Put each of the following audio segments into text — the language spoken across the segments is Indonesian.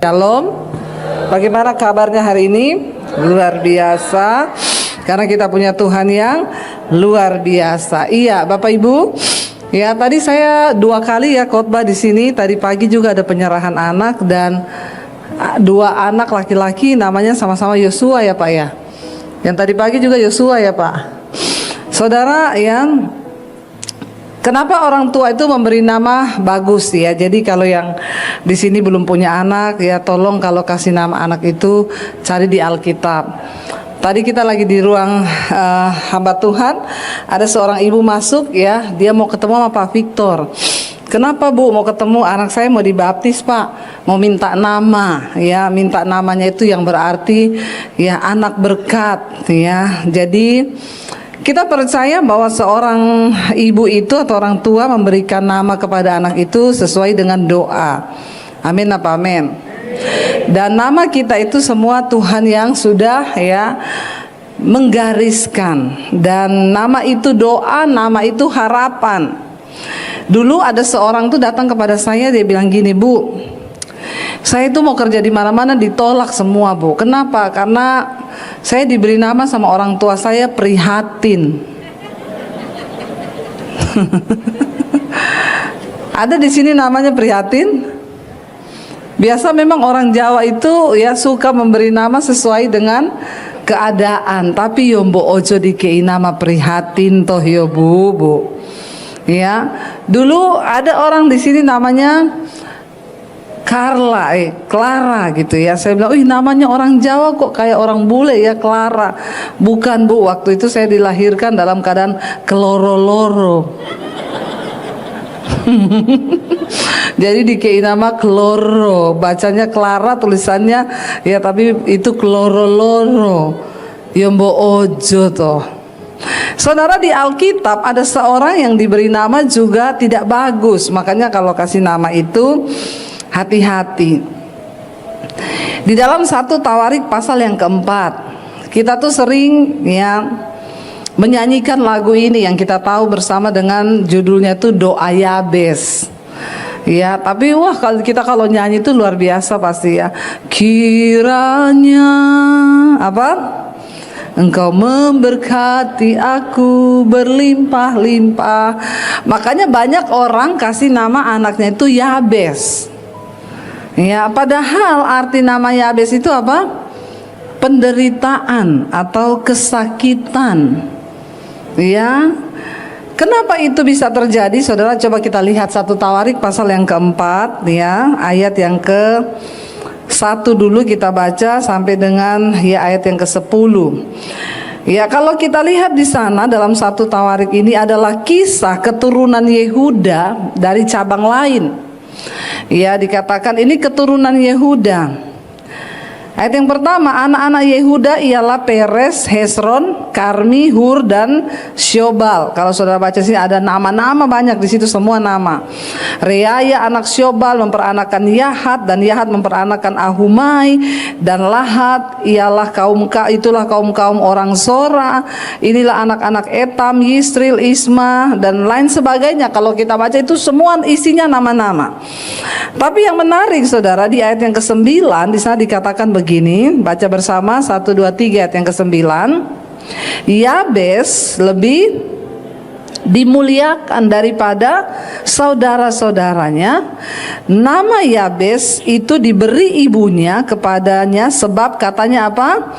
Shalom. Bagaimana kabarnya hari ini? Luar biasa. Karena kita punya Tuhan yang luar biasa. Iya, Bapak Ibu. Ya, tadi saya 2 kali ya khotbah di sini. Tadi pagi juga ada penyerahan anak dan 2 anak laki-laki namanya sama-sama Yosua ya Pak ya. Yang tadi pagi juga Yosua ya Pak. Saudara yang kenapa orang tua itu memberi nama bagus ya? Jadi kalau yang di sini belum punya anak ya, tolong kalau kasih nama anak itu cari di Alkitab. Tadi kita lagi di ruang hamba Tuhan, ada seorang ibu masuk ya, dia mau ketemu sama Pak Victor. Kenapa Bu mau ketemu? Anak saya mau dibaptis Pak, mau minta nama ya, minta namanya itu yang berarti ya anak berkat ya. Jadi kita percaya bahwa seorang ibu itu atau orang tua memberikan nama kepada anak itu sesuai dengan doa. Amin apa amin. Dan nama kita itu semua Tuhan yang sudah ya menggariskan. Dan nama itu doa, nama itu harapan. Dulu ada seorang tuh datang kepada saya, dia bilang gini, Bu, saya itu mau kerja di mana-mana ditolak semua Bu. Kenapa? Karena saya diberi nama sama orang tua saya prihatin. Ada di sini namanya prihatin. Biasa memang orang Jawa itu ya suka memberi nama sesuai dengan keadaan. Tapi yombo ojo dikei nama prihatin toh yo Bu. Ya, dulu ada orang di sini namanya Clara gitu ya. Saya bilang, namanya orang Jawa kok kayak orang bule ya, Clara. Bukan Bu, waktu itu saya dilahirkan dalam keadaan keloro-loro. Jadi dikei nama Kloro, bacanya Clara, tulisannya ya tapi itu keloro-loro. Yombo ojo toh. Saudara, di Alkitab ada seorang yang diberi nama juga tidak bagus. Makanya kalau kasih nama itu hati-hati. Di dalam 1 Tawarik pasal yang keempat, kita tuh sering ya menyanyikan lagu ini yang kita tahu bersama dengan judulnya tuh Doa Yabes. Ya, tapi wah kalau nyanyi itu luar biasa pasti ya. Kiranya apa? Engkau memberkati aku berlimpah-limpah. Makanya banyak orang kasih nama anaknya itu Yabes. Ya, padahal arti nama Yabes itu apa? Penderitaan atau kesakitan. Ya. Kenapa itu bisa terjadi? Saudara, coba kita lihat 1 Tawarik pasal yang keempat ya, ayat yang ke-1 dulu kita baca sampai dengan ya ayat yang ke-10. Ya, kalau kita lihat di sana dalam 1 Tawarik ini adalah kisah keturunan Yehuda dari cabang lain. Ya, dikatakan ini keturunan Yehuda. Ayat yang pertama, anak-anak Yehuda ialah Peres, Hesron, Karmi, Hur, dan Syobal. Kalau saudara baca sini ada nama-nama banyak di situ, semua nama. Reaya anak Syobal memperanakan Yahat, dan Yahat memperanakan Ahumai, dan Lahat itulah kaum orang Zora. Inilah anak-anak Etam, Yisril, Isma, dan lain sebagainya. Kalau kita baca itu semua isinya nama-nama. Tapi yang menarik saudara, di ayat yang ke-9 di sana dikatakan begini, baca bersama 1, 2, 3 ayat yang ke-9. Yabes lebih dimuliakan daripada saudara-saudaranya. Nama Yabes itu diberi ibunya kepadanya sebab katanya apa?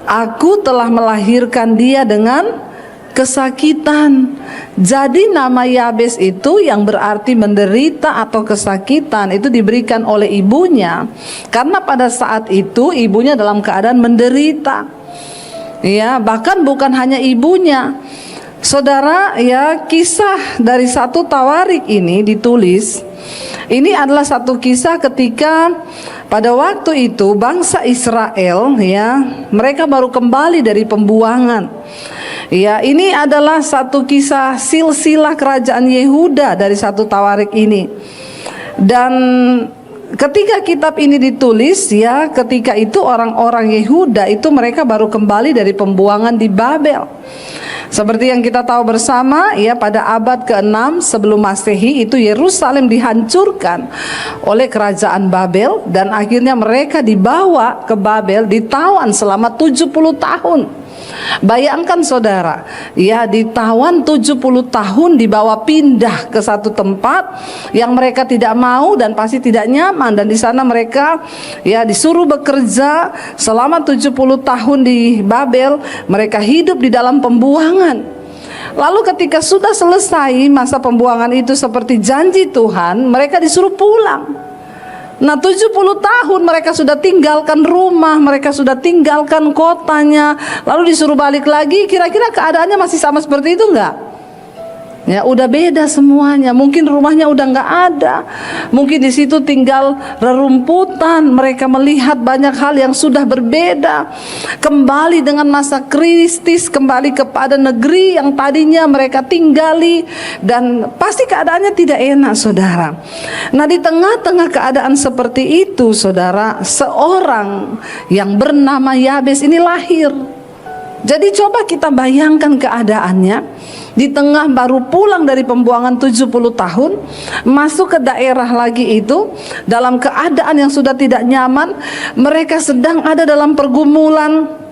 Aku telah melahirkan dia dengan kesakitan. Jadi nama Yabes itu yang berarti menderita atau kesakitan itu diberikan oleh ibunya karena pada saat itu ibunya dalam keadaan menderita. Ya, bahkan bukan hanya ibunya. Saudara, ya kisah dari 1 Tawarik ini ditulis. Ini adalah satu kisah ketika pada waktu itu bangsa Israel ya, mereka baru kembali dari pembuangan. Ya, ini adalah satu kisah silsilah kerajaan Yehuda dari 1 Tawarik ini. Dan ketika kitab ini ditulis ya, ketika itu orang-orang Yehuda itu mereka baru kembali dari pembuangan di Babel. Seperti yang kita tahu bersama ya, pada abad ke-6 sebelum Masehi itu Yerusalem dihancurkan oleh kerajaan Babel, dan akhirnya mereka dibawa ke Babel, ditawan selama 70 tahun. Bayangkan saudara, ya, ditawan 70 tahun, dibawa pindah ke satu tempat yang mereka tidak mau dan pasti tidak nyaman, dan di sana mereka ya disuruh bekerja selama 70 tahun di Babel. Mereka hidup di dalam pembuangan. Lalu ketika sudah selesai masa pembuangan itu seperti janji Tuhan, mereka disuruh pulang. Nah, 70 tahun mereka sudah tinggalkan rumah, mereka sudah tinggalkan kotanya, lalu disuruh balik lagi. Kira-kira keadaannya masih sama seperti itu enggak? Ya, udah beda semuanya. Mungkin rumahnya udah nggak ada, mungkin di situ tinggal rerumputan. Mereka melihat banyak hal yang sudah berbeda. Kembali dengan masa kritis, kembali kepada negeri yang tadinya mereka tinggali, dan pasti keadaannya tidak enak, saudara. Nah, di tengah-tengah keadaan seperti itu, saudara, seorang yang bernama Yabes ini lahir. Jadi coba kita bayangkan keadaannya. Di tengah baru pulang dari pembuangan 70 tahun, masuk ke daerah lagi itu dalam keadaan yang sudah tidak nyaman. Mereka sedang ada dalam pergumulan.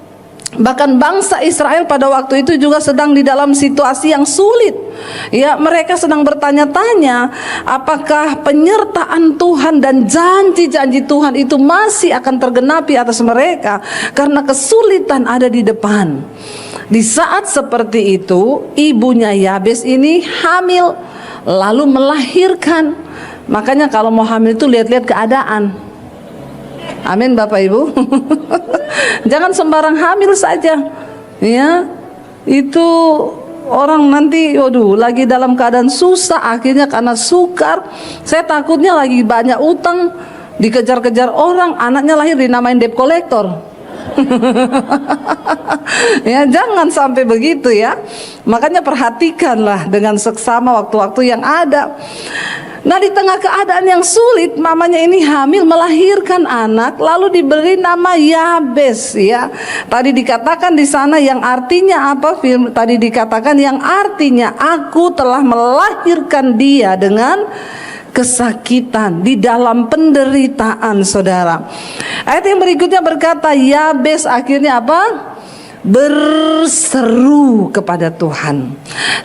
Bahkan bangsa Israel pada waktu itu juga sedang di dalam situasi yang sulit. Ya, mereka sedang bertanya-tanya apakah penyertaan Tuhan dan janji-janji Tuhan itu masih akan tergenapi atas mereka, karena kesulitan ada di depan. Di saat seperti itu, ibunya Yabes ini hamil, lalu melahirkan. Makanya kalau mau hamil itu lihat-lihat keadaan. Amin, Bapak Ibu. Jangan sembarang hamil saja. Ya, itu orang nanti, waduh, lagi dalam keadaan susah, akhirnya karena sukar. Saya takutnya lagi banyak utang, dikejar-kejar orang, anaknya lahir dinamain debt collector. Ya, jangan sampai begitu ya. Makanya perhatikanlah dengan seksama waktu-waktu yang ada. Nah, di tengah keadaan yang sulit, mamanya ini hamil melahirkan anak, lalu diberi nama Yabes ya. Tadi dikatakan di sana yang artinya apa? Tadi dikatakan yang artinya aku telah melahirkan dia dengan kesakitan, di dalam penderitaan, saudara. Ayat yang berikutnya berkata, Yabes akhirnya apa? Berseru kepada Tuhan.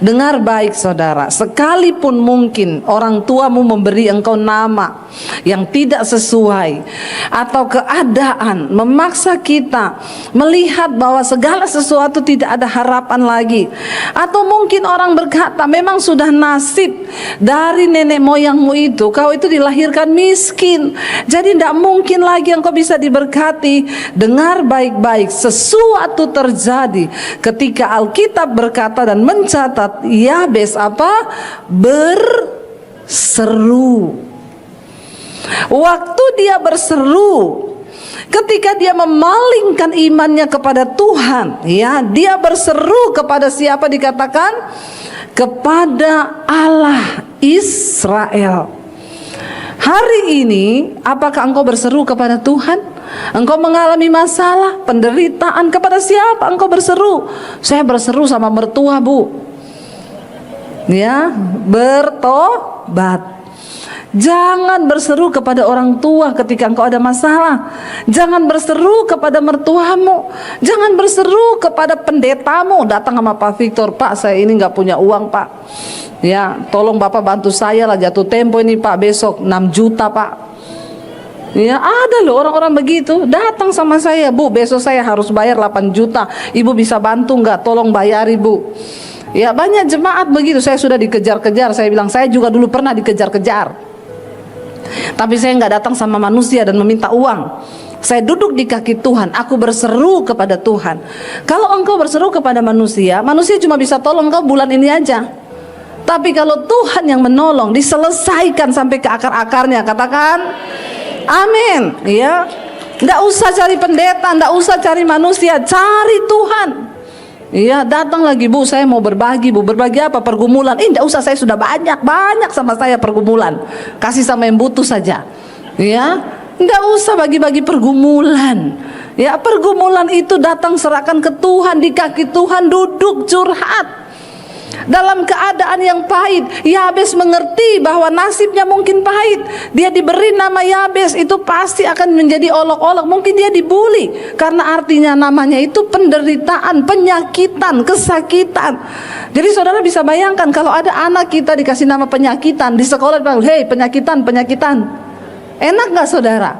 Dengar baik, saudara, sekalipun mungkin orang tuamu memberi engkau nama yang tidak sesuai, atau keadaan memaksa kita melihat bahwa segala sesuatu tidak ada harapan lagi, atau mungkin orang berkata memang sudah nasib dari nenek moyangmu itu, kau itu dilahirkan miskin, jadi tidak mungkin lagi engkau bisa diberkati. Dengar baik-baik, sesuatu terjadi ketika Alkitab berkata dan mencatat Yabes apa? Berseru. Waktu dia berseru, ketika dia memalingkan imannya kepada Tuhan, ya, dia berseru kepada siapa? Dikatakan kepada Allah Israel. Hari ini, apakah engkau berseru kepada Tuhan? Engkau mengalami masalah, penderitaan, kepada siapa engkau berseru? Saya berseru sama mertua, Bu. Ya, bertobat. Jangan berseru kepada orang tua ketika engkau ada masalah. Jangan berseru kepada mertuamu. Jangan berseru kepada pendetamu. Datang sama Pak Victor, Pak, saya ini nggak punya uang, Pak. Ya, tolong Bapak bantu saya lah, jatuh tempo ini, Pak, besok 6 juta, Pak. Ya, ada loh orang-orang begitu. Datang sama saya, Bu, besok saya harus bayar 8 juta. Ibu bisa bantu nggak? Tolong bayari, Bu. Ya, banyak jemaat begitu. Saya sudah dikejar-kejar. Saya bilang, saya juga dulu pernah dikejar-kejar. Tapi saya nggak datang sama manusia dan meminta uang. Saya duduk di kaki Tuhan. Aku berseru kepada Tuhan. Kalau engkau berseru kepada manusia, manusia cuma bisa tolong engkau bulan ini aja. Tapi kalau Tuhan yang menolong, diselesaikan sampai ke akar-akarnya. Katakan amin. Ya, nggak usah cari pendeta, nggak usah cari manusia, cari Tuhan. Iya, datang lagi, Bu, saya mau berbagi, Bu. Berbagi apa? Pergumulan. Nggak usah, saya sudah banyak sama saya pergumulan. Kasih sama yang butuh saja. Ya, nggak usah bagi-bagi pergumulan. Ya, pergumulan itu datang serahkan ke Tuhan, di kaki Tuhan, duduk curhat. Dalam keadaan yang pahit, Yabes mengerti bahwa nasibnya mungkin pahit. Dia diberi nama Yabes, itu pasti akan menjadi olok-olok. Mungkin dia dibully, karena artinya namanya itu penderitaan, penyakitan, kesakitan. Jadi saudara bisa bayangkan kalau ada anak kita dikasih nama penyakitan, di sekolah dipanggil, "Hei, penyakitan, penyakitan." Enak gak saudara?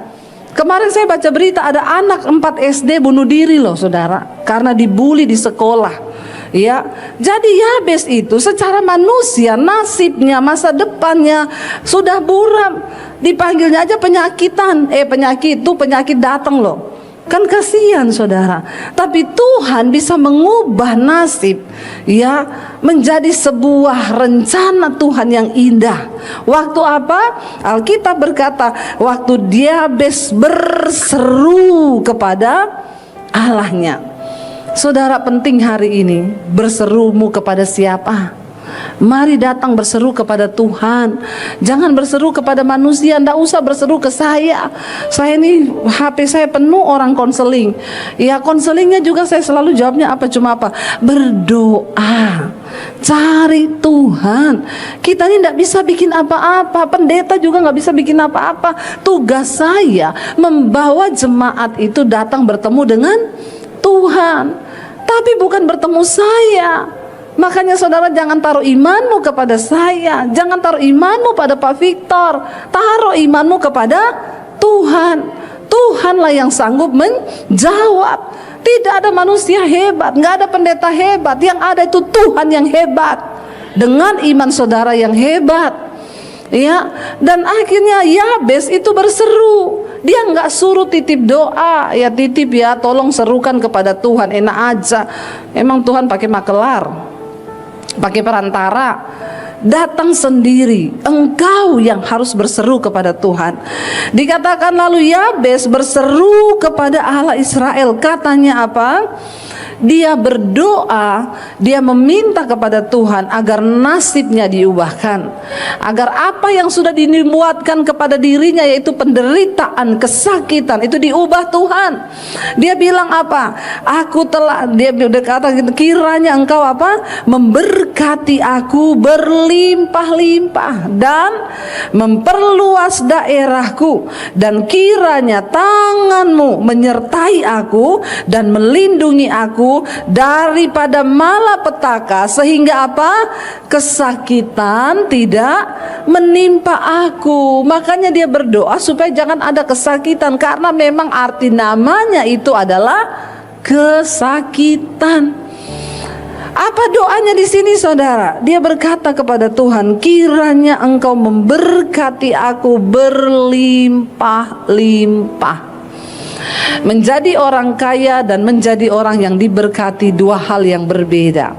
Kemarin saya baca berita ada anak 4 SD bunuh diri loh saudara, karena dibully di sekolah. Ya, jadi Yabes itu secara manusia nasibnya, masa depannya sudah buram. Dipanggilnya aja penyakitan. Penyakit itu penyakit datang loh. Kan kasihan saudara. Tapi Tuhan bisa mengubah nasib ya menjadi sebuah rencana Tuhan yang indah. Waktu apa? Alkitab berkata, waktu Yabes berseru kepada Allahnya. Saudara, penting hari ini berserumu kepada siapa? Mari datang berseru kepada Tuhan. Jangan berseru kepada manusia. Tidak usah berseru ke saya. Saya ini HP saya penuh orang konseling. Ya, konselingnya juga saya selalu jawabnya apa? Cuma apa? Berdoa. Cari Tuhan. Kita ini tidak bisa bikin apa-apa. Pendeta juga nggak bisa bikin apa-apa. Tugas saya membawa jemaat itu datang bertemu dengan Tuhan, tapi bukan bertemu saya. Makanya saudara jangan taruh imanmu kepada saya, jangan taruh imanmu pada Pak Victor, taruh imanmu kepada Tuhan. Tuhanlah yang sanggup menjawab. Tidak ada manusia hebat, nggak ada pendeta hebat. Yang ada itu Tuhan yang hebat, dengan iman saudara yang hebat. Ya, dan akhirnya Yabes itu berseru. Dia nggak suruh titip doa, ya titip ya, tolong serukan kepada Tuhan, enak aja. Emang Tuhan pakai makelar, pakai perantara? Datang sendiri. Engkau yang harus berseru kepada Tuhan. Dikatakan lalu Yabes berseru kepada Allah Israel. Katanya apa? Dia berdoa, dia meminta kepada Tuhan agar nasibnya diubahkan, agar apa yang sudah dibuatkan kepada dirinya, yaitu penderitaan, kesakitan, itu diubah Tuhan. Dia bilang apa? Dia berkata, kiranya engkau apa? Memberkati aku berlimpah-limpah dan memperluas daerahku, dan kiranya tanganmu menyertai aku dan melindungi aku daripada malapetaka, sehingga apa? Kesakitan tidak menimpa aku. Makanya dia berdoa supaya jangan ada kesakitan, karena memang arti namanya itu adalah kesakitan. Apa doanya di sini saudara? Dia berkata kepada Tuhan, kiranya engkau memberkati aku berlimpah-limpah. Menjadi orang kaya dan menjadi orang yang diberkati dua hal yang berbeda.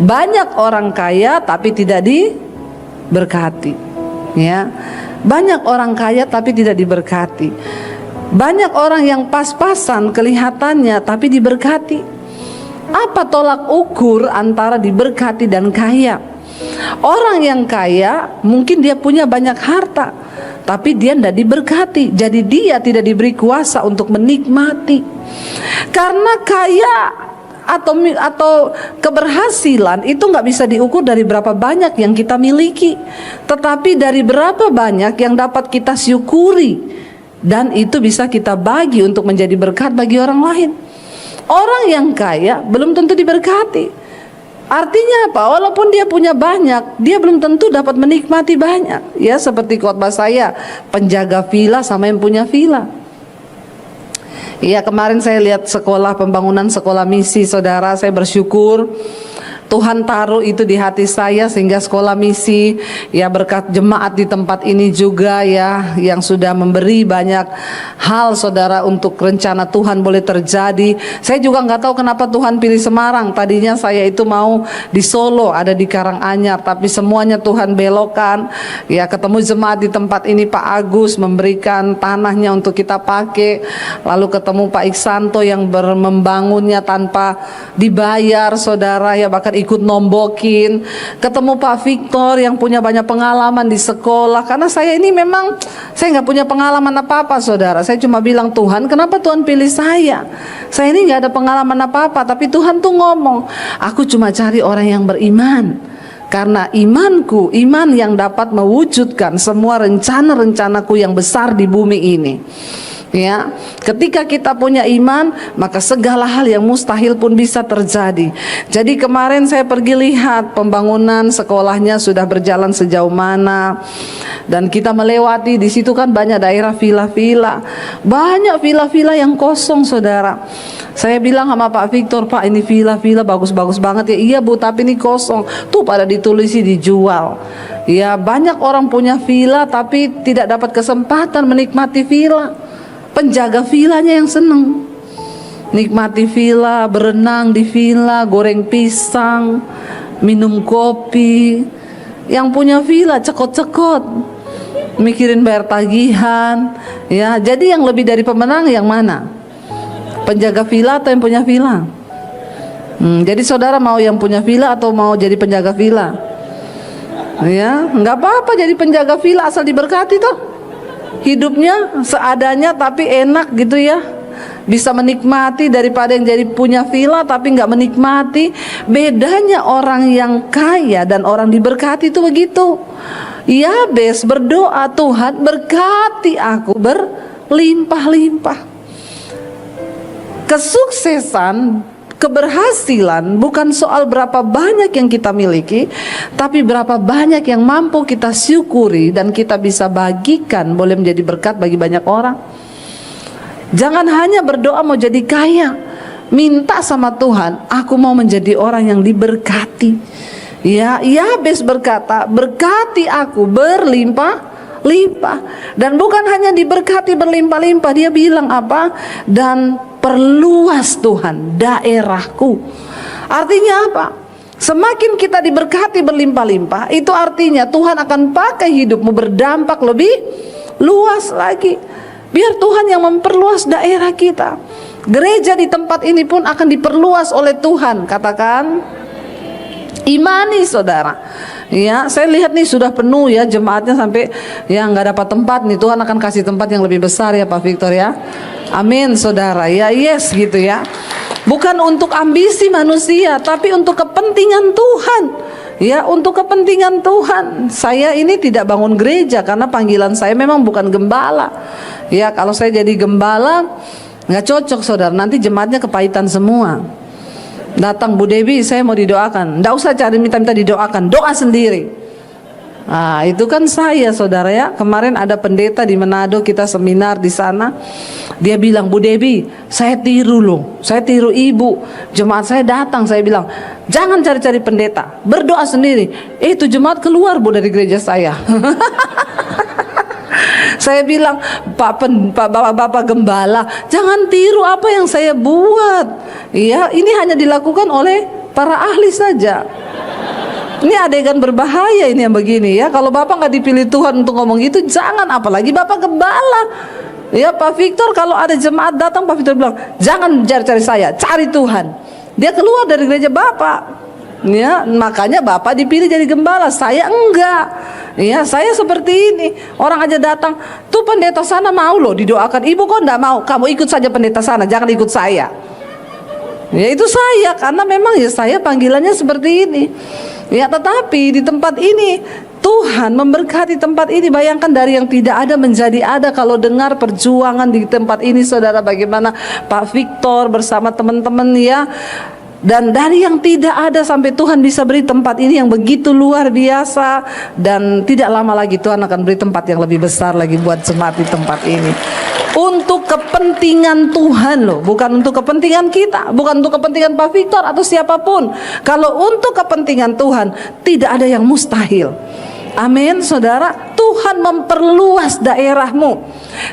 Banyak orang kaya tapi tidak diberkati, ya. Banyak orang kaya tapi tidak diberkati. Banyak orang yang pas-pasan kelihatannya tapi diberkati. Apa tolak ukur antara diberkati dan kaya? Orang yang kaya mungkin dia punya banyak harta, tapi dia tidak diberkati. Jadi dia tidak diberi kuasa untuk menikmati. Karena kaya atau keberhasilan itu nggak bisa diukur dari berapa banyak yang kita miliki, tetapi dari berapa banyak yang dapat kita syukuri, dan itu bisa kita bagi untuk menjadi berkat bagi orang lain. Orang yang kaya belum tentu diberkati. Artinya apa? Walaupun dia punya banyak, dia belum tentu dapat menikmati banyak. Ya, seperti khotbah saya, penjaga villa sama yang punya villa. Ya, kemarin saya lihat pembangunan sekolah misi, saudara. Saya bersyukur Tuhan taruh itu di hati saya, sehingga sekolah misi, ya berkat jemaat di tempat ini juga ya, yang sudah memberi banyak hal saudara untuk rencana Tuhan boleh terjadi. Saya juga nggak tahu kenapa Tuhan pilih Semarang. Tadinya saya itu mau di Solo, ada di Karanganyar, tapi semuanya Tuhan belokkan. Ya, ketemu jemaat di tempat ini, Pak Agus memberikan tanahnya untuk kita pakai. Lalu ketemu Pak Iksanto yang membangunnya tanpa dibayar saudara, ya bahkan ikut nombokin, ketemu Pak Victor yang punya banyak pengalaman di sekolah. Karena saya ini memang saya nggak punya pengalaman apa-apa, saudara. Saya cuma bilang, Tuhan, kenapa Tuhan pilih saya? Saya ini nggak ada pengalaman apa-apa, tapi Tuhan tuh ngomong, aku cuma cari orang yang beriman. Karena imanku, iman yang dapat mewujudkan semua rencana-rencanaku yang besar di bumi ini. Ya, ketika kita punya iman, maka segala hal yang mustahil pun bisa terjadi. Jadi kemarin saya pergi lihat pembangunan sekolahnya sudah berjalan sejauh mana, dan kita melewati di situ kan banyak daerah villa-villa, banyak villa-villa yang kosong, saudara. Saya bilang sama Pak Victor, Pak, ini villa-villa bagus-bagus banget ya. Iya Bu, tapi ini kosong. Tuh pada ditulisi dijual. Ya, banyak orang punya villa tapi tidak dapat kesempatan menikmati villa. Penjaga villanya yang seneng nikmati villa, berenang di villa, goreng pisang, minum kopi. Yang punya villa cekot-cekot, mikirin bayar tagihan. Ya, jadi yang lebih dari pemenang yang mana? Penjaga villa atau yang punya villa? Jadi saudara mau yang punya villa atau mau jadi penjaga villa? Ya, nggak apa-apa jadi penjaga villa asal diberkati toh. Hidupnya seadanya tapi enak gitu ya, bisa menikmati daripada yang jadi punya villa tapi nggak menikmati. Bedanya orang yang kaya dan orang diberkati itu begitu. Yabes berdoa, Tuhan berkati aku berlimpah-limpah. Kesuksesan, keberhasilan bukan soal berapa banyak yang kita miliki, tapi berapa banyak yang mampu kita syukuri dan kita bisa bagikan, boleh menjadi berkat bagi banyak orang. Jangan hanya berdoa mau jadi kaya, minta sama Tuhan, aku mau menjadi orang yang diberkati. Ya, Yabes berkata, berkati aku berlimpah-limpah. Dan bukan hanya diberkati berlimpah-limpah, dia bilang apa? Dan perluas Tuhan daerahku. Artinya apa? Semakin kita diberkati berlimpah-limpah, itu artinya Tuhan akan pakai hidupmu berdampak lebih luas lagi. Biar Tuhan yang memperluas daerah kita. Gereja di tempat ini pun akan diperluas oleh Tuhan. Katakan, imani saudara. Ya, saya lihat nih sudah penuh ya jemaatnya sampai ya nggak dapat tempat nih. Tuhan akan kasih tempat yang lebih besar ya Pak Victor ya. Amin saudara ya, yes gitu ya. Bukan untuk ambisi manusia, tapi untuk kepentingan Tuhan. Ya, untuk kepentingan Tuhan. Saya ini tidak bangun gereja karena panggilan saya memang bukan gembala. Ya, kalau saya jadi gembala nggak cocok saudara, nanti jemaatnya kepahitan semua. Datang Bu Dewi, saya mau didoakan. Nggak usah cari minta-minta didoakan, doa sendiri. Nah, itu kan saya saudara ya. Kemarin ada pendeta di Manado, kita seminar di sana. Dia bilang, Bu Dewi, saya tiru loh, saya tiru ibu. Jemaat saya datang, saya bilang, jangan cari-cari pendeta, berdoa sendiri. Itu jemaat keluar Bu dari gereja saya. Saya bilang, Bapak Gembala, jangan tiru apa yang saya buat. Iya, ini hanya dilakukan oleh para ahli saja. Ini adegan berbahaya ini yang begini ya. Kalau Bapak nggak dipilih Tuhan untuk ngomong itu, jangan, apalagi Bapak Gembala. Ya, Pak Victor kalau ada jemaat datang, Pak Victor bilang, jangan cari-cari saya, cari Tuhan. Dia keluar dari gereja Bapak. Ya, makanya Bapak dipilih jadi gembala, saya enggak. Ya, saya seperti ini. Orang aja datang, tuh pendeta sana mau loh didoakan. Ibu kok enggak mau? Kamu ikut saja pendeta sana, jangan ikut saya. Ya, itu saya, karena memang ya saya panggilannya seperti ini. Ya, tetapi di tempat ini Tuhan memberkati tempat ini. Bayangkan dari yang tidak ada menjadi ada. Kalau dengar perjuangan di tempat ini saudara, bagaimana Pak Victor bersama teman-teman ya. Dan dari yang tidak ada sampai Tuhan bisa beri tempat ini yang begitu luar biasa. Dan tidak lama lagi Tuhan akan beri tempat yang lebih besar lagi buat jemaat di tempat ini. Untuk kepentingan Tuhan loh, bukan untuk kepentingan kita, bukan untuk kepentingan Pak Victor atau siapapun. Kalau untuk kepentingan Tuhan, tidak ada yang mustahil. Amin saudara. Tuhan memperluas daerahmu.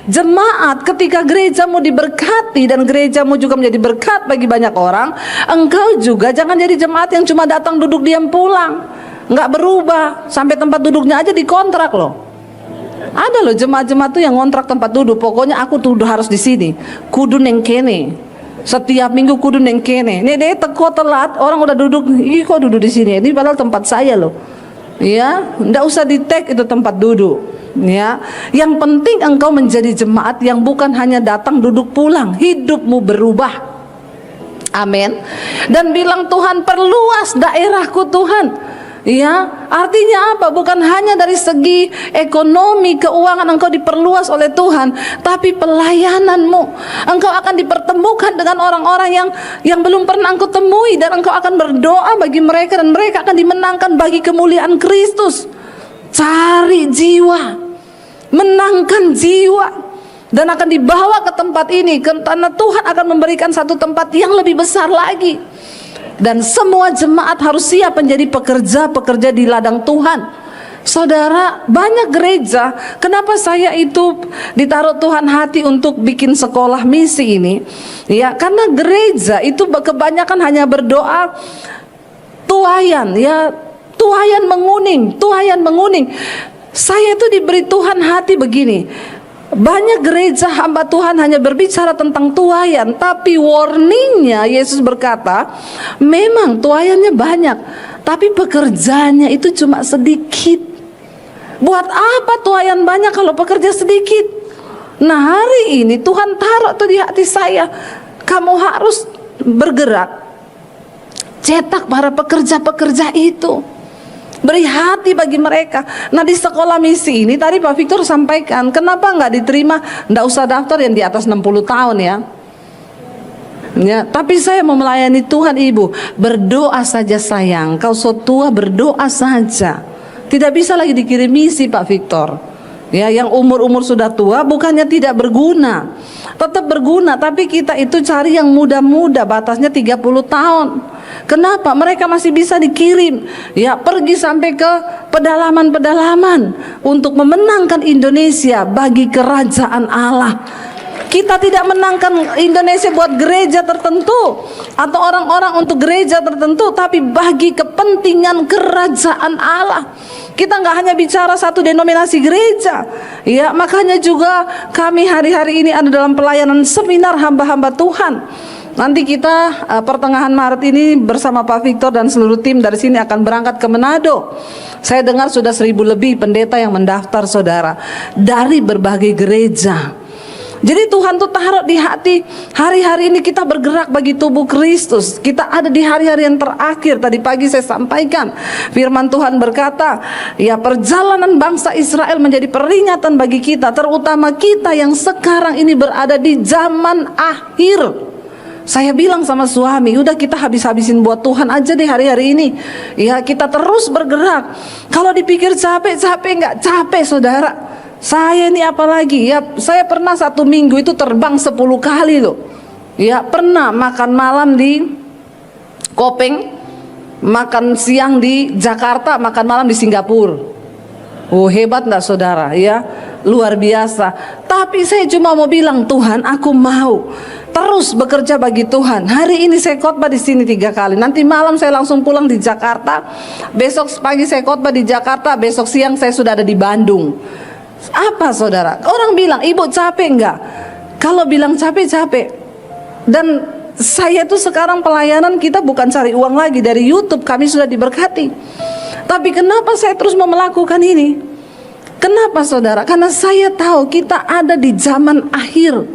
Jemaat, ketika gerejamu diberkati dan gerejamu juga menjadi berkat bagi banyak orang, engkau juga jangan jadi jemaat yang cuma datang duduk diam pulang, nggak berubah, sampai tempat duduknya aja dikontrak loh. Ada loh jemaat-jemaat tuh yang ngontrak tempat duduk, pokoknya aku tuh harus di sini, kudu neng kene. Setiap minggu kudu neng kene. Nih deh teko telat, orang udah duduk, ih kok duduk di sini? Ini padahal tempat saya loh. Ya, ndak usah di tag itu tempat duduk. Ya, yang penting engkau menjadi jemaat yang bukan hanya datang duduk pulang, hidupmu berubah. Amin. Dan bilang, Tuhan perluas daerahku Tuhan. Ya, artinya apa? Bukan hanya dari segi ekonomi, keuangan engkau diperluas oleh Tuhan, tapi pelayananmu. Engkau akan dipertemukan dengan orang-orang yang belum pernah engkau temui, dan engkau akan berdoa bagi mereka, dan mereka akan dimenangkan bagi kemuliaan Kristus. Cari jiwa, menangkan jiwa, dan akan dibawa ke tempat ini, karena Tuhan akan memberikan satu tempat yang lebih besar lagi. Dan semua jemaat harus siap menjadi pekerja-pekerja di ladang Tuhan. Saudara, banyak gereja, kenapa saya itu ditaruh Tuhan hati untuk bikin sekolah misi ini? Ya, karena gereja itu kebanyakan hanya berdoa tuayan, ya, tuayan menguning. Saya itu diberi Tuhan hati begini. Banyak gereja hamba Tuhan hanya berbicara tentang tuayan, tapi warningnya Yesus berkata, memang tuayannya banyak, tapi pekerjaannya itu cuma sedikit. Buat apa tuayan banyak kalau pekerja sedikit? Nah, hari ini Tuhan taruh tuh di hati saya, kamu harus bergerak, cetak para pekerja-pekerja itu, beri hati bagi mereka. Nah, di sekolah misi ini tadi Pak Victor sampaikan, kenapa nggak diterima, nggak usah daftar yang di atas 60 tahun ya. Ya, tapi saya mau melayani Tuhan Ibu, berdoa saja sayang, kau so tua berdoa saja. Tidak bisa lagi dikirim misi Pak Victor. Ya, yang umur-umur sudah tua bukannya tidak berguna, tetap berguna, tapi kita itu cari yang muda-muda, batasnya 30 tahun. Kenapa? Mereka masih bisa dikirim, ya, pergi sampai ke pedalaman-pedalaman untuk memenangkan Indonesia bagi kerajaan Allah. Kita tidak menangkan Indonesia buat gereja tertentu atau orang-orang untuk gereja tertentu, tapi bagi kepentingan kerajaan Allah. Kita nggak hanya bicara satu denominasi gereja, ya, makanya juga kami hari-hari ini ada dalam pelayanan seminar hamba-hamba Tuhan. Nanti kita pertengahan Maret ini bersama Pak Victor dan seluruh tim dari sini akan berangkat ke Manado. Saya dengar sudah 1000 lebih pendeta yang mendaftar, saudara, dari berbagai gereja. Jadi Tuhan tuh taruh di hati, hari-hari ini kita bergerak bagi tubuh Kristus. Kita ada di hari-hari yang terakhir. Tadi pagi saya sampaikan, firman Tuhan berkata, ya, perjalanan bangsa Israel menjadi peringatan bagi kita, terutama kita yang sekarang ini berada di zaman akhir. Saya bilang sama suami, udah kita habis-habisin buat Tuhan aja deh hari-hari ini. Ya, kita terus bergerak. Kalau dipikir capek nggak capek, saudara. Saya ini apalagi, ya, saya pernah 1 minggu itu terbang 10 kali loh. Ya, pernah makan malam di Kopeng, makan siang di Jakarta, makan malam di Singapura. Oh, hebat enggak saudara, ya, luar biasa. Tapi saya cuma mau bilang, Tuhan, aku mau terus bekerja bagi Tuhan. Hari ini saya khotbah di sini 3 kali. Nanti malam saya langsung pulang di Jakarta. Besok pagi saya khotbah di Jakarta. Besok siang saya sudah ada di Bandung. Apa saudara? Orang bilang, ibu capek enggak? Kalau bilang capek. Dan saya tuh sekarang pelayanan kita bukan cari uang lagi. Dari YouTube kami sudah diberkati. Tapi kenapa saya terus mau melakukan ini? Kenapa saudara? Karena saya tahu kita ada di zaman akhir.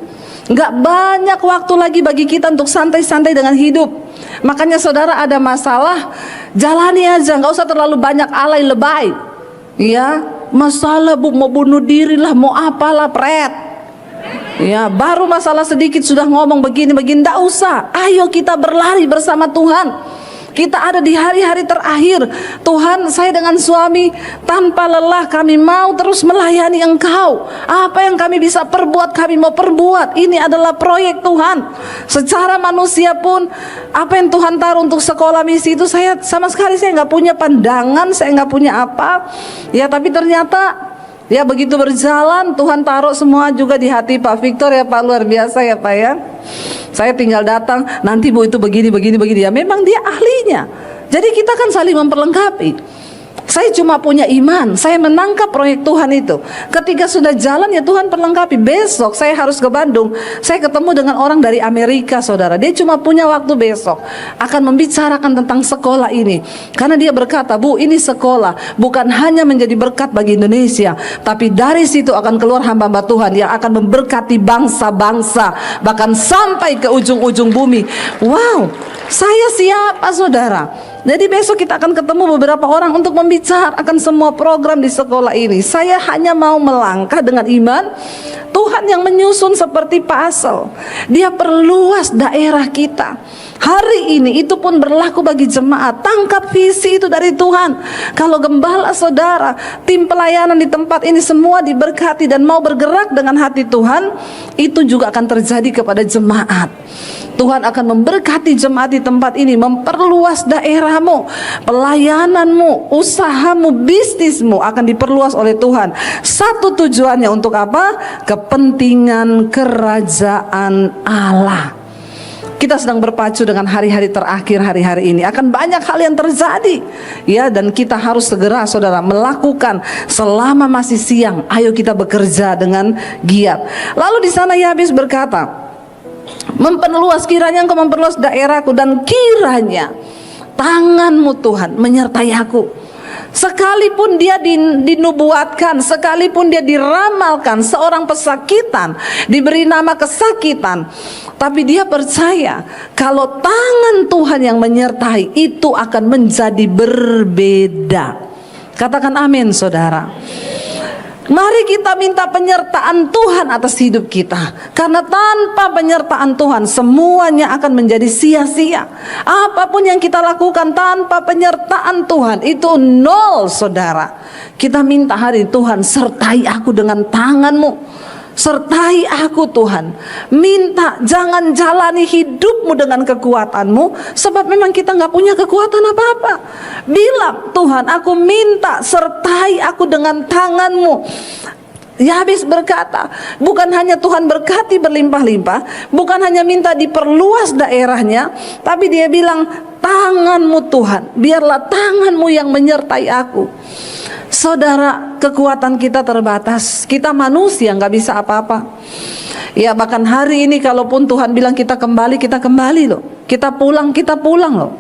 Enggak banyak waktu lagi bagi kita untuk santai-santai dengan hidup. Makanya saudara, ada masalah, jalani aja, enggak usah terlalu banyak alay lebay. Ya, masalah mau bunuh diri lah, mau apalah, pret. Ya, baru masalah sedikit sudah ngomong begini-begini, enggak usah. Ayo kita berlari bersama Tuhan. Kita ada di hari-hari terakhir. Tuhan, saya dengan suami tanpa lelah kami mau terus melayani Engkau. Apa yang kami bisa perbuat, kami mau perbuat. Ini adalah proyek Tuhan. Secara manusia pun, apa yang Tuhan taruh untuk sekolah misi itu, saya sama sekali saya nggak punya pandangan, saya nggak punya apa. Ya, tapi ternyata ya begitu berjalan, Tuhan taruh semua juga di hati Pak Victor, ya Pak, luar biasa ya Pak ya. Saya tinggal datang, nanti Bu itu begini. Ya memang dia ahlinya. Jadi kita kan saling memperlengkapi. Saya cuma punya iman, saya menangkap proyek Tuhan itu. Ketika sudah jalan ya Tuhan perlengkapi. Besok saya harus ke Bandung, saya ketemu dengan orang dari Amerika, saudara. Dia cuma punya waktu besok, akan membicarakan tentang sekolah ini. Karena dia berkata, Bu, ini sekolah bukan hanya menjadi berkat bagi Indonesia, tapi dari situ akan keluar hamba-hamba Tuhan yang akan memberkati bangsa-bangsa, bahkan sampai ke ujung-ujung bumi. Wow, saya siapa, saudara? Jadi besok kita akan ketemu beberapa orang untuk membicarakan semua program di sekolah ini. Saya hanya mau melangkah dengan iman. Tuhan yang menyusun seperti puzzle. Dia perluas daerah kita. Hari ini itu pun berlaku bagi jemaat. Tangkap visi itu dari Tuhan. Kalau gembala saudara, tim pelayanan di tempat ini semua diberkati dan mau bergerak dengan hati Tuhan, itu juga akan terjadi kepada jemaat. Tuhan akan memberkati jemaat di tempat ini, memperluas daerahmu, pelayananmu, usahamu, bisnismu akan diperluas oleh Tuhan. Satu tujuannya untuk apa? Kepentingan kerajaan Allah. Kita sedang berpacu dengan hari-hari terakhir, hari-hari ini akan banyak hal yang terjadi, ya, dan kita harus segera, saudara, melakukan selama masih siang. Ayo kita bekerja dengan giat. Lalu di sana Yabes berkata, memperluas, kiranya engkau memperluas daerahku, dan kiranya tanganmu Tuhan menyertai aku. Sekalipun dia dinubuatkan, sekalipun dia diramalkan seorang pesakitan, diberi nama kesakitan, tapi dia percaya kalau tangan Tuhan yang menyertai itu akan menjadi berbeda. Katakan amin, saudara. Mari kita minta penyertaan Tuhan atas hidup kita. Karena tanpa penyertaan Tuhan semuanya akan menjadi sia-sia. Apapun yang kita lakukan tanpa penyertaan Tuhan itu nol, saudara. Kita minta hari Tuhan, sertai aku dengan tanganmu, sertai aku Tuhan. Minta jangan jalani hidupmu dengan kekuatanmu, sebab memang kita nggak punya kekuatan apa-apa. Bilang, Tuhan, aku minta sertai aku dengan tanganmu. Yabes berkata, bukan hanya Tuhan berkati berlimpah-limpah, bukan hanya minta diperluas daerahnya, tapi dia bilang, tanganmu Tuhan, biarlah tanganmu yang menyertai aku. Saudara, kekuatan kita terbatas. Kita manusia nggak bisa apa-apa. Ya, bahkan hari ini kalaupun Tuhan bilang kita kembali loh. Kita pulang loh.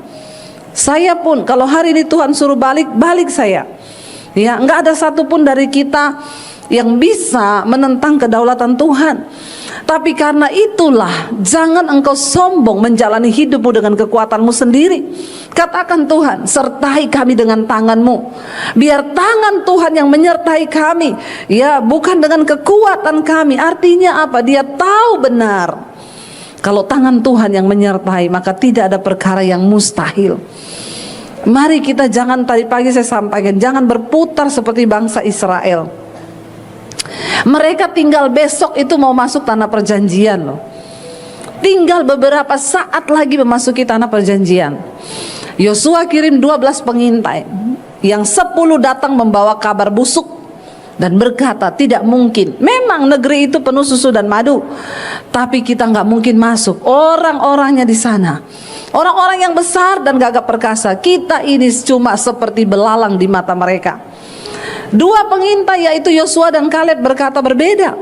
Saya pun kalau hari ini Tuhan suruh balik saya. Ya, nggak ada satupun dari kita yang bisa menentang kedaulatan Tuhan. Tapi karena itulah, jangan engkau sombong menjalani hidupmu dengan kekuatanmu sendiri. Katakan, Tuhan, sertai kami dengan tanganmu. Biar tangan Tuhan yang menyertai kami, ya, bukan dengan kekuatan kami. Artinya apa? Dia tahu benar kalau tangan Tuhan yang menyertai, maka tidak ada perkara yang mustahil. Mari kita jangan, tadi pagi saya sampaikan, jangan berputar seperti bangsa Israel. Mereka tinggal besok itu mau masuk tanah perjanjian loh. Tinggal beberapa saat lagi memasuki tanah perjanjian. Yosua kirim 12 pengintai, yang 10 datang membawa kabar busuk dan berkata, tidak mungkin. Memang negeri itu penuh susu dan madu, tapi kita nggak mungkin masuk. Orang-orangnya di sana, orang-orang yang besar dan gagah perkasa. Kita ini cuma seperti belalang di mata mereka. 2 pengintai yaitu Yosua dan Kaleb berkata berbeda.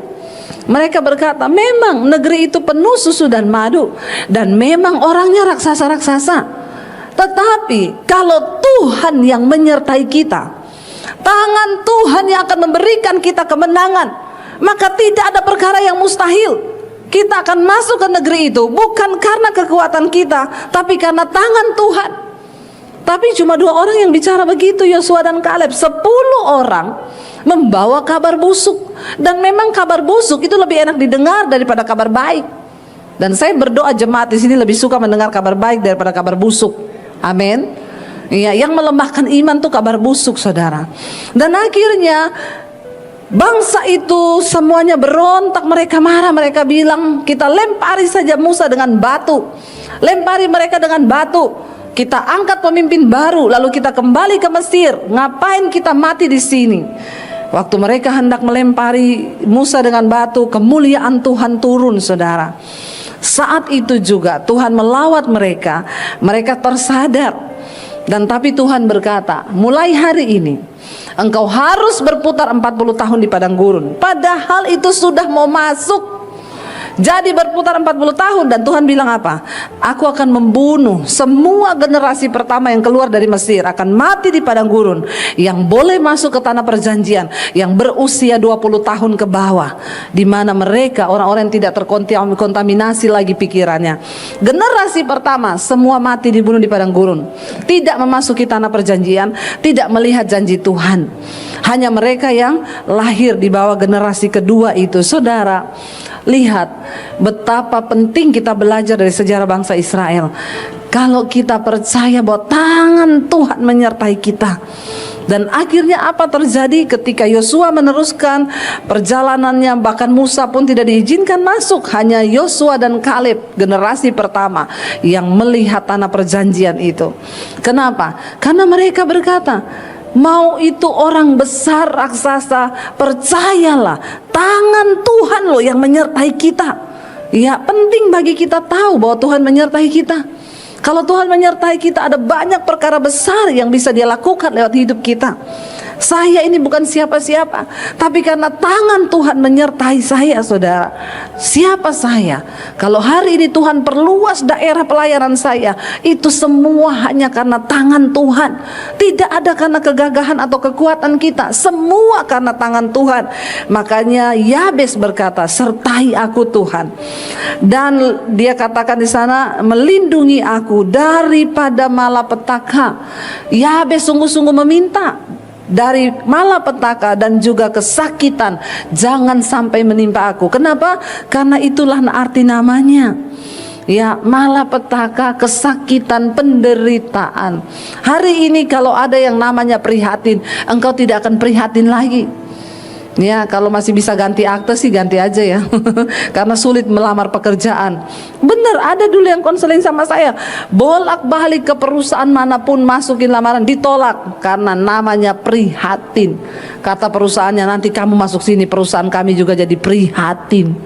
Mereka berkata, memang negeri itu penuh susu dan madu, dan memang orangnya raksasa-raksasa. Tetapi kalau Tuhan yang menyertai kita, tangan Tuhan yang akan memberikan kita kemenangan, maka tidak ada perkara yang mustahil. Kita akan masuk ke negeri itu bukan karena kekuatan kita, tapi karena tangan Tuhan. Tapi cuma 2 orang yang bicara begitu, Yosua dan Kaleb. 10 orang membawa kabar busuk. Dan memang kabar busuk itu lebih enak didengar daripada kabar baik. Dan saya berdoa jemaat di sini lebih suka mendengar kabar baik daripada kabar busuk. Amin. Ya, yang melemahkan iman tuh kabar busuk, saudara. Dan akhirnya bangsa itu semuanya berontak, mereka marah, mereka bilang, kita lempari saja Musa dengan batu. Lempari mereka dengan batu. Kita angkat pemimpin baru, lalu kita kembali ke Mesir. Ngapain kita mati di sini? Waktu mereka hendak melempari Musa dengan batu, kemuliaan Tuhan turun, saudara. Saat itu juga Tuhan melawat mereka. Mereka tersadar Dan tapi Tuhan berkata, mulai hari ini engkau harus berputar 40 tahun di padang gurun. Padahal itu sudah mau masuk. Jadi berputar 40 tahun, dan Tuhan bilang apa? Aku akan membunuh semua generasi pertama yang keluar dari Mesir, akan mati di padang gurun. Yang boleh masuk ke tanah perjanjian yang berusia 20 tahun ke bawah, di mana mereka orang-orang yang tidak terkontaminasi lagi pikirannya. Generasi pertama semua mati dibunuh di padang gurun, tidak memasuki tanah perjanjian, tidak melihat janji Tuhan. Hanya mereka yang lahir di bawah generasi kedua itu. Saudara, lihat betapa penting kita belajar dari sejarah bangsa Israel. Kalau kita percaya bahwa tangan Tuhan menyertai kita. Dan akhirnya apa terjadi ketika Yosua meneruskan perjalanannya, bahkan Musa pun tidak diizinkan masuk. Hanya Yosua dan Kaleb, generasi pertama, yang melihat tanah perjanjian itu. Kenapa? Karena mereka berkata, mau itu orang besar raksasa, percayalah tangan Tuhan loh yang menyertai kita. Ya, penting bagi kita tahu bahwa Tuhan menyertai kita. Kalau Tuhan menyertai kita, ada banyak perkara besar yang bisa Dia lakukan lewat hidup kita. Saya ini bukan siapa-siapa, tapi karena tangan Tuhan menyertai saya, saudara. Siapa saya? Kalau hari ini Tuhan perluas daerah pelayanan saya, itu semua hanya karena tangan Tuhan. Tidak ada karena kegagahan atau kekuatan kita, semua karena tangan Tuhan. Makanya Yabes berkata, sertai aku Tuhan. Dan dia katakan di sana, melindungi aku daripada malapetaka. Yabes sungguh-sungguh meminta dari malapetaka dan juga kesakitan jangan sampai menimpa aku. Kenapa? Karena itulah arti namanya. Ya, malapetaka, kesakitan, penderitaan. Hari ini kalau ada yang namanya prihatin, engkau tidak akan prihatin lagi. Ya, kalau masih bisa ganti akte sih ganti aja ya. Karena sulit melamar pekerjaan. Benar, ada dulu yang konseling sama saya, bolak-balik ke perusahaan manapun masukin lamaran ditolak karena namanya prihatin. Kata perusahaannya, nanti kamu masuk sini perusahaan kami juga jadi prihatin.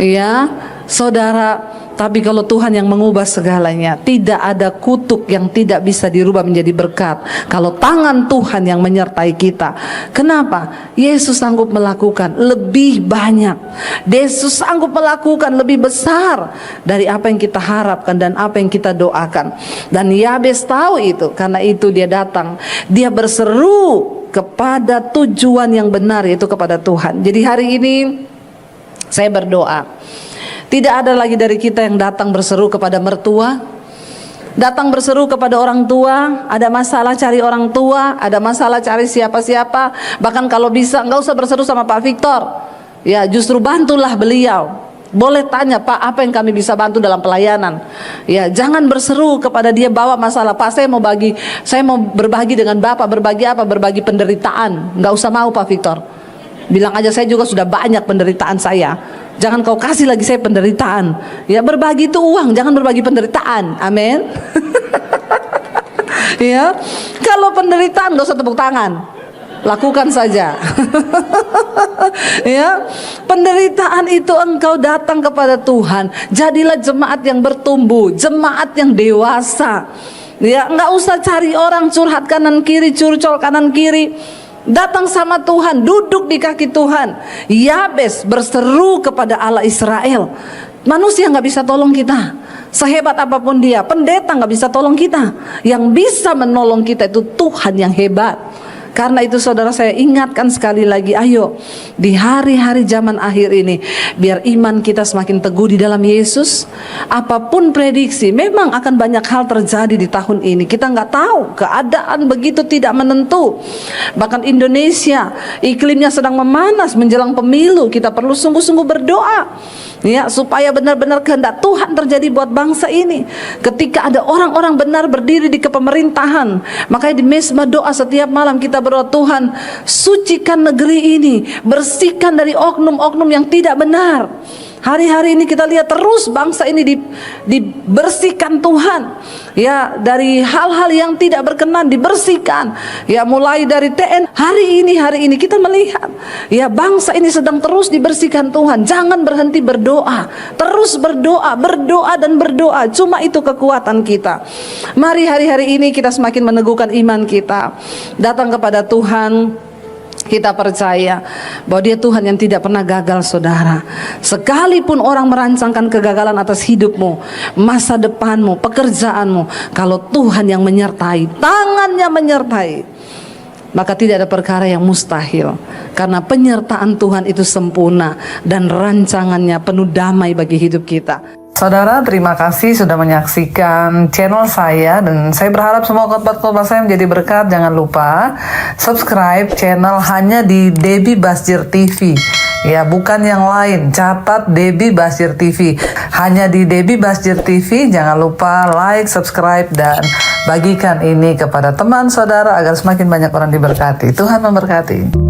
Ya, saudara. Tapi kalau Tuhan yang mengubah segalanya, tidak ada kutuk yang tidak bisa dirubah menjadi berkat. Kalau tangan Tuhan yang menyertai kita. Kenapa? Yesus sanggup melakukan lebih banyak. Yesus sanggup melakukan lebih besar dari apa yang kita harapkan dan apa yang kita doakan. Dan Yabes tahu itu, karena itu dia datang. Dia berseru kepada tujuan yang benar, yaitu kepada Tuhan. Jadi hari ini saya berdoa, tidak ada lagi dari kita yang datang berseru kepada mertua, datang berseru kepada orang tua, ada masalah cari orang tua, ada masalah cari siapa-siapa. Bahkan kalau bisa nggak usah berseru sama Pak Victor, ya justru bantulah beliau. Boleh tanya, Pak, apa yang kami bisa bantu dalam pelayanan? Ya, jangan berseru kepada dia bawa masalah. Pak, saya mau berbagi dengan Bapak. Berbagi apa? Berbagi penderitaan. Nggak usah mau Pak Victor. Bilang aja, saya juga sudah banyak penderitaan saya. Jangan kau kasih lagi saya penderitaan. Ya, berbagi itu uang, jangan berbagi penderitaan. Amin. Ya, kalau penderitaan gak usah tepuk tangan, lakukan saja. Ya, penderitaan itu engkau datang kepada Tuhan. Jadilah jemaat yang bertumbuh, jemaat yang dewasa. Ya, nggak usah cari orang curhat kanan kiri, curcol kanan kiri. Datang sama Tuhan, duduk di kaki Tuhan. Yabes berseru kepada Allah Israel. Manusia nggak bisa tolong kita, sehebat apapun dia. Pendeta nggak bisa tolong kita. Yang bisa menolong kita itu Tuhan yang hebat. Karena itu saudara, saya ingatkan sekali lagi, ayo di hari-hari zaman akhir ini, biar iman kita semakin teguh di dalam Yesus. Apapun prediksi, memang akan banyak hal terjadi di tahun ini. Kita nggak tahu, keadaan begitu tidak menentu. Bahkan Indonesia, iklimnya sedang memanas menjelang pemilu. Kita perlu sungguh-sungguh berdoa, ya, supaya benar-benar kehendak Tuhan terjadi buat bangsa ini. Ketika ada orang-orang benar berdiri di kepemerintahan, makanya di mesbah doa setiap malam kita berdoa, Tuhan, sucikan negeri ini, bersihkan dari oknum-oknum yang tidak benar. Hari-hari ini kita lihat terus bangsa ini dibersihkan Tuhan. Ya, dari hal-hal yang tidak berkenan dibersihkan. Ya, mulai dari TN hari ini kita melihat ya bangsa ini sedang terus dibersihkan Tuhan. Jangan berhenti berdoa. Terus berdoa dan berdoa. Cuma itu kekuatan kita. Mari hari-hari ini kita semakin meneguhkan iman kita. Datang kepada Tuhan. Kita percaya bahwa Dia Tuhan yang tidak pernah gagal, saudara. Sekalipun orang merancangkan kegagalan atas hidupmu, masa depanmu, pekerjaanmu, kalau Tuhan yang menyertai, tangannya menyertai, maka tidak ada perkara yang mustahil. Karena penyertaan Tuhan itu sempurna dan rancangannya penuh damai bagi hidup kita. Saudara, terima kasih sudah menyaksikan channel saya, dan saya berharap semua khotbah-khotbah saya menjadi berkat. Jangan lupa subscribe channel hanya di Debbie Basjir TV. Ya, bukan yang lain. Catat Debbie Basjir TV. Hanya di Debbie Basjir TV. Jangan lupa like, subscribe, dan bagikan ini kepada teman saudara agar semakin banyak orang diberkati. Tuhan memberkati.